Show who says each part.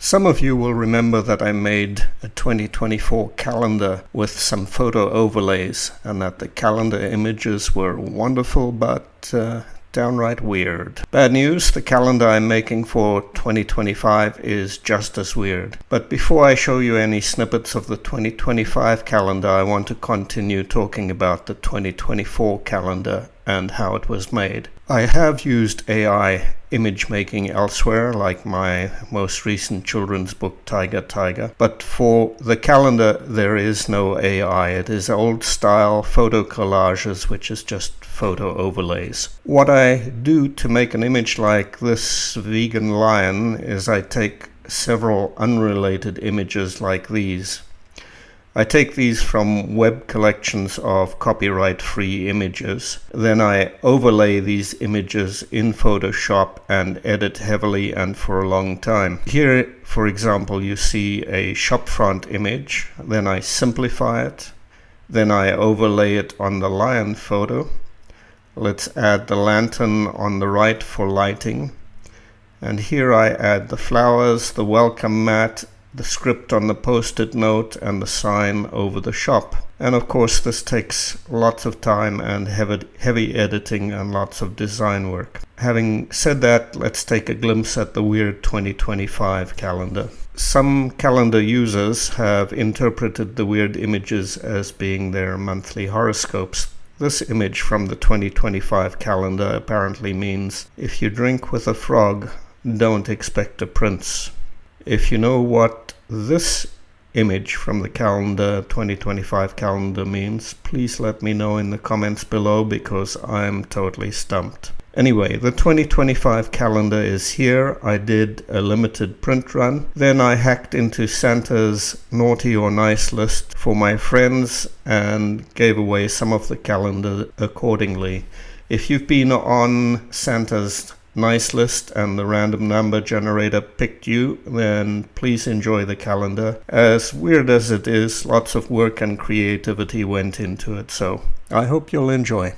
Speaker 1: Some of you will remember that I made a 2024 calendar with some photo overlays, and that the calendar images were wonderful but downright weird. Bad news, the calendar I'm making for 2025 is just as weird. But before I show you any snippets of the 2025 calendar, I want to continue talking about the 2024 calendar and how it was made. I have used AI image making elsewhere, like my most recent children's book Tiger Tiger, but for the calendar there is no AI. It is old style photo collages, which is just photo overlays. What I do to make an image like this vegan lion is I take several unrelated images like these. I take these from web collections of copyright-free images. Then I overlay these images in Photoshop and edit heavily and for a long time. Here, for example, you see a shopfront image. Then I simplify it. Then I overlay it on the lion photo. Let's add the lantern on the right for lighting. And here I add the flowers, the welcome mat, the script on the post-it note, and the sign over the shop. And of course this takes lots of time and heavy editing and lots of design work. Having said that, let's take a glimpse at the weird 2025 calendar. Some calendar users have interpreted the weird images as being their monthly horoscopes. This image from the 2025 calendar apparently means, if you drink with a frog, don't expect a prince. If you know what this image from the calendar, 2025 calendar means, please let me know in the comments below, because I'm totally stumped. Anyway, the 2025 calendar is here. I did a limited print run. Then I hacked into Santa's naughty or nice list for my friends and gave away some of the calendar accordingly. If you've been on Santa's nice list and the random number generator picked you, then please enjoy the calendar. As weird as it is, lots of work and creativity went into it, so I hope you'll enjoy.